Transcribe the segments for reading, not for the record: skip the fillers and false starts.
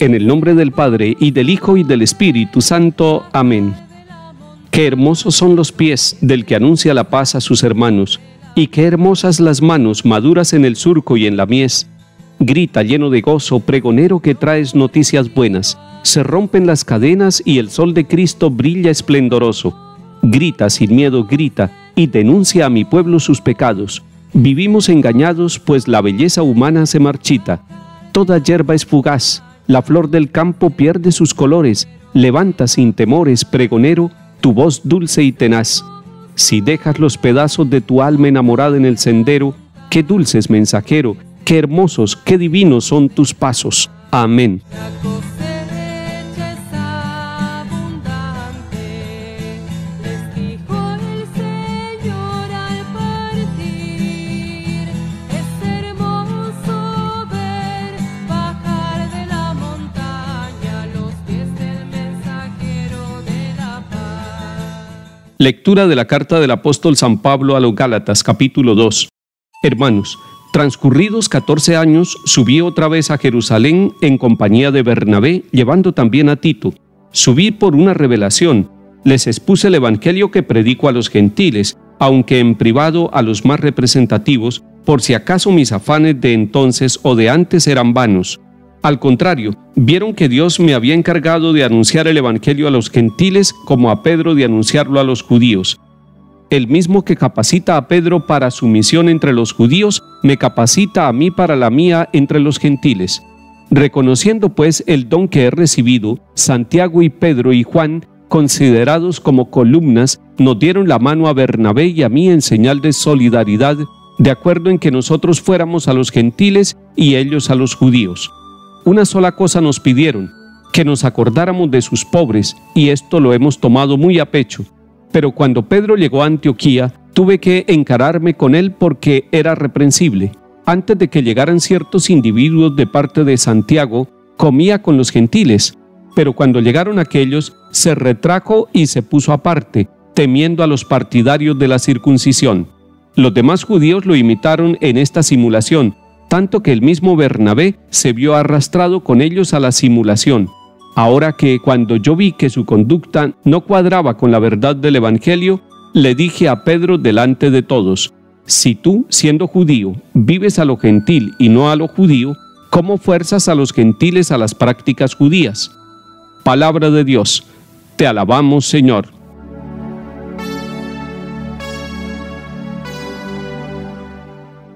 En el nombre del Padre, y del Hijo, y del Espíritu Santo. Amén. Qué hermosos son los pies del que anuncia la paz a sus hermanos, y qué hermosas las manos maduras en el surco y en la mies. Grita lleno de gozo, pregonero que traes noticias buenas. Se rompen las cadenas y el sol de Cristo brilla esplendoroso. Grita sin miedo, grita, y denuncia a mi pueblo sus pecados. Vivimos engañados, pues la belleza humana se marchita. Toda hierba es fugaz, la flor del campo pierde sus colores. Levanta sin temores, pregonero, tu voz dulce y tenaz. Si dejas los pedazos de tu alma enamorada en el sendero, qué dulces, mensajero, qué hermosos, qué divinos son tus pasos. Amén. Lectura de la carta del apóstol San Pablo a los Gálatas, capítulo 2. Hermanos, transcurridos 14 años, subí otra vez a Jerusalén en compañía de Bernabé, llevando también a Tito. Subí por una revelación. Les expuse el evangelio que predico a los gentiles, aunque en privado a los más representativos, por si acaso mis afanes de entonces o de antes eran vanos. Al contrario, vieron que Dios me había encargado de anunciar el evangelio a los gentiles como a Pedro de anunciarlo a los judíos. El mismo que capacita a Pedro para su misión entre los judíos, me capacita a mí para la mía entre los gentiles. Reconociendo pues el don que he recibido, Santiago y Pedro y Juan, considerados como columnas, nos dieron la mano a Bernabé y a mí en señal de solidaridad, de acuerdo en que nosotros fuéramos a los gentiles y ellos a los judíos. Una sola cosa nos pidieron, que nos acordáramos de sus pobres, y esto lo hemos tomado muy a pecho. Pero cuando Pedro llegó a Antioquía, tuve que encararme con él porque era reprensible. Antes de que llegaran ciertos individuos de parte de Santiago, comía con los gentiles, pero cuando llegaron aquellos, se retrajo y se puso aparte, temiendo a los partidarios de la circuncisión. Los demás judíos lo imitaron en esta simulación, tanto que el mismo Bernabé se vio arrastrado con ellos a la simulación. Ahora que cuando yo vi que su conducta no cuadraba con la verdad del Evangelio, le dije a Pedro delante de todos: si tú, siendo judío, vives a lo gentil y no a lo judío, ¿cómo fuerzas a los gentiles a las prácticas judías? Palabra de Dios. Te alabamos, Señor.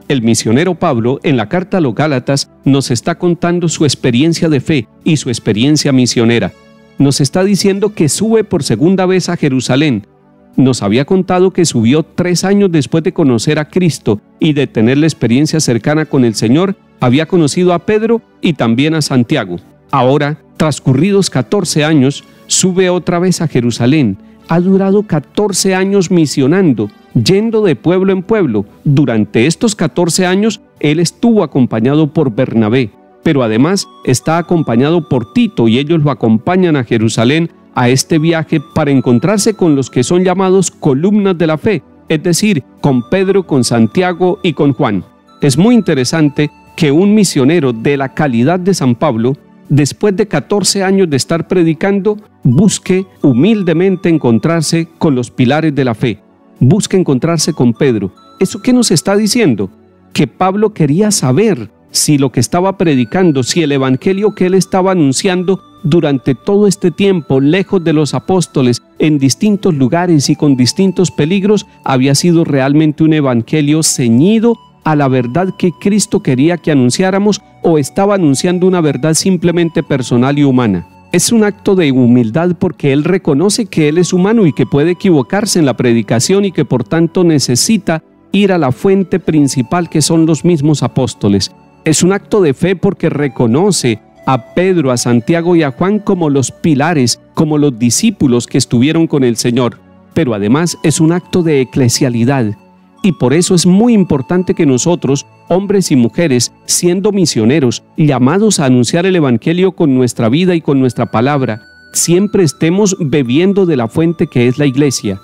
El misionero Pablo, en la carta a los Gálatas, nos está contando su experiencia de fe y su experiencia misionera. Nos está diciendo que sube por segunda vez a Jerusalén. Nos había contado que subió 3 años después de conocer a Cristo y de tener la experiencia cercana con el Señor. Había conocido a Pedro y también a Santiago. Ahora, transcurridos 14 años, sube otra vez a Jerusalén. Ha durado 14 años misionando, yendo de pueblo en pueblo. Durante estos 14 años, él estuvo acompañado por Bernabé, pero además está acompañado por Tito y ellos lo acompañan a Jerusalén a este viaje para encontrarse con los que son llamados columnas de la fe, es decir, con Pedro, con Santiago y con Juan. Es muy interesante que un misionero de la calidad de San Pablo, después de 14 años de estar predicando, busque humildemente encontrarse con los pilares de la fe. Busque encontrarse con Pedro. ¿Eso qué nos está diciendo? Que Pablo quería saber si lo que estaba predicando, si el evangelio que él estaba anunciando durante todo este tiempo, lejos de los apóstoles, en distintos lugares y con distintos peligros, había sido realmente un evangelio ceñido a la verdad que Cristo quería que anunciáramos, o estaba anunciando una verdad simplemente personal y humana. Es un acto de humildad porque él reconoce que él es humano y que puede equivocarse en la predicación y que por tanto necesita ir a la fuente principal, que son los mismos apóstoles. Es un acto de fe porque reconoce a Pedro, a Santiago y a Juan como los pilares, como los discípulos que estuvieron con el Señor. Pero además es un acto de eclesialidad. Y por eso es muy importante que nosotros, hombres y mujeres, siendo misioneros, llamados a anunciar el evangelio con nuestra vida y con nuestra palabra, siempre estemos bebiendo de la fuente que es la Iglesia.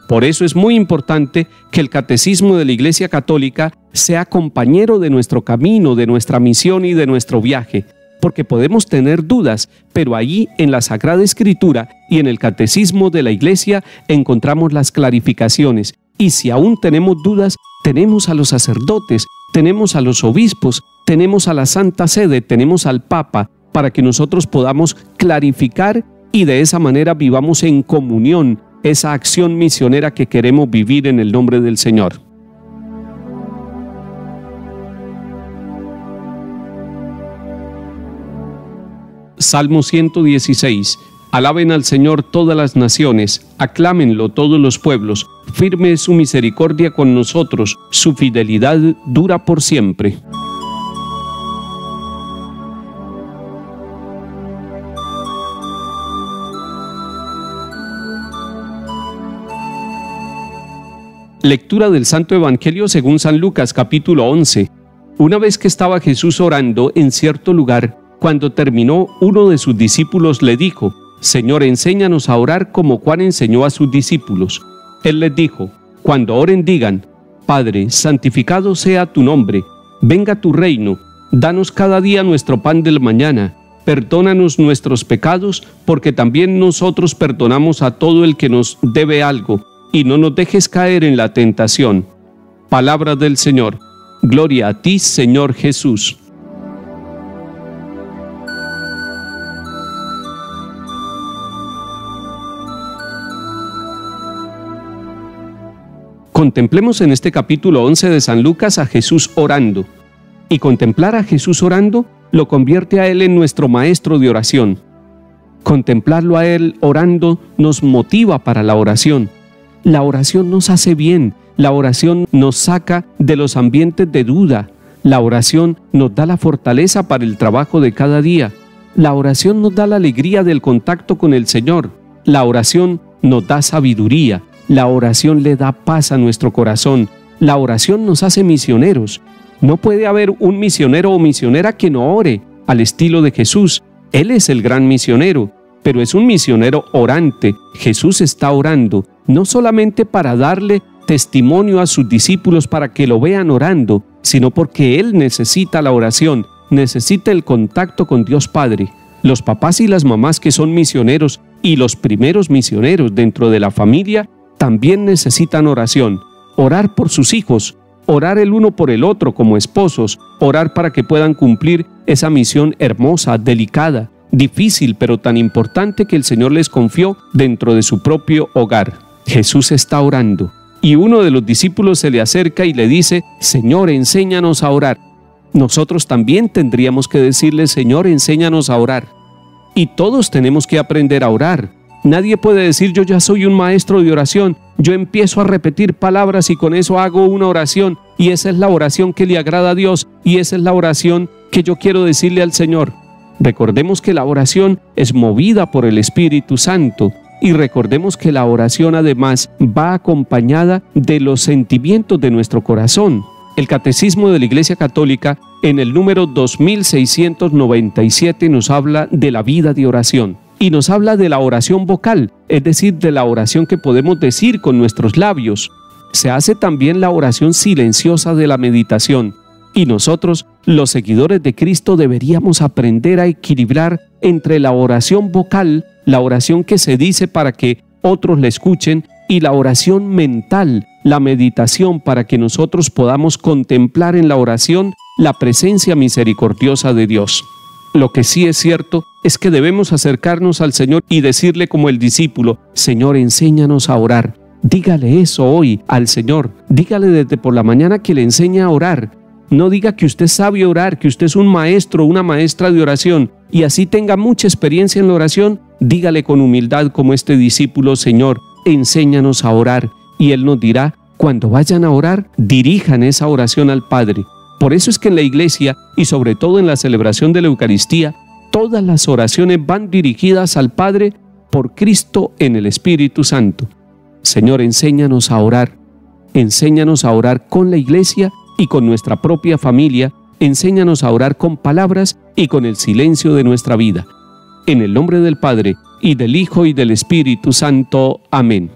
Por eso es muy importante que el catecismo de la Iglesia Católica sea compañero de nuestro camino, de nuestra misión y de nuestro viaje. porque podemos tener dudas, pero allí en la Sagrada Escritura y en el Catecismo de la Iglesia encontramos las clarificaciones. Y si aún tenemos dudas, tenemos a los sacerdotes, tenemos a los obispos, tenemos a la Santa Sede, tenemos al Papa, para que nosotros podamos clarificar y de esa manera vivamos en comunión esa acción misionera que queremos vivir en el nombre del Señor. Salmo 116. Alaben al Señor todas las naciones, aclámenlo todos los pueblos. Firme es su misericordia con nosotros, su fidelidad dura por siempre. Lectura del Santo Evangelio según San Lucas, capítulo 11. Una vez que estaba Jesús orando en cierto lugar, cuando terminó, uno de sus discípulos le dijo: Señor, enséñanos a orar como Juan enseñó a sus discípulos. Él les dijo: cuando oren digan: Padre, santificado sea tu nombre, venga tu reino, danos cada día nuestro pan del mañana, perdónanos nuestros pecados, porque también nosotros perdonamos a todo el que nos debe algo, y no nos dejes caer en la tentación. Palabra del Señor. Gloria a ti, Señor Jesús. Contemplemos en este capítulo 11 de San Lucas a Jesús orando. Y contemplar a Jesús orando lo convierte a Él en nuestro maestro de oración. Contemplarlo a Él orando nos motiva para la oración. La oración nos hace bien, la oración nos saca de los ambientes de duda, la oración nos da la fortaleza para el trabajo de cada día, la oración nos da la alegría del contacto con el Señor, la oración nos da sabiduría, la oración le da paz a nuestro corazón, la oración nos hace misioneros. No puede haber un misionero o misionera que no ore al estilo de Jesús. Él es el gran misionero, pero es un misionero orante. Jesús está orando, no solamente para darle testimonio a sus discípulos para que lo vean orando, sino porque Él necesita la oración, necesita el contacto con Dios Padre. Los papás y las mamás que son misioneros y los primeros misioneros dentro de la familia también necesitan oración. Orar por sus hijos, orar el uno por el otro como esposos, orar para que puedan cumplir esa misión hermosa, delicada, difícil, pero tan importante que el Señor les confió dentro de su propio hogar. Jesús está orando y uno de los discípulos se le acerca y le dice: Señor, enséñanos a orar. Nosotros también tendríamos que decirle: Señor, enséñanos a orar. Y todos tenemos que aprender a orar. Nadie puede decir: yo ya soy un maestro de oración, yo empiezo a repetir palabras y con eso hago una oración, y esa es la oración que le agrada a Dios, y esa es la oración que yo quiero decirle al Señor. Recordemos que la oración es movida por el Espíritu Santo, y recordemos que la oración además va acompañada de los sentimientos de nuestro corazón. El Catecismo de la Iglesia Católica, en el número 2697, nos habla de la vida de oración. Y nos habla de la oración vocal, es decir, de la oración que podemos decir con nuestros labios. Se hace también la oración silenciosa de la meditación. Y nosotros, los seguidores de Cristo, deberíamos aprender a equilibrar entre la oración vocal, la oración que se dice para que otros la escuchen, y la oración mental, la meditación, para que nosotros podamos contemplar en la oración la presencia misericordiosa de Dios. Lo que sí es cierto es que debemos acercarnos al Señor y decirle como el discípulo: Señor, enséñanos a orar. Dígale eso hoy al Señor. Dígale desde por la mañana que le enseñe a orar. No diga que usted sabe orar, que usted es un maestro o una maestra de oración y así tenga mucha experiencia en la oración. Dígale con humildad como este discípulo: Señor, enséñanos a orar. Y Él nos dirá: cuando vayan a orar, dirijan esa oración al Padre. Por eso es que en la iglesia, y sobre todo en la celebración de la Eucaristía, todas las oraciones van dirigidas al Padre por Cristo en el Espíritu Santo. Señor, enséñanos a orar. Enséñanos a orar con la iglesia y con nuestra propia familia. Enséñanos a orar con palabras y con el silencio de nuestra vida. En el nombre del Padre, y del Hijo, y del Espíritu Santo. Amén.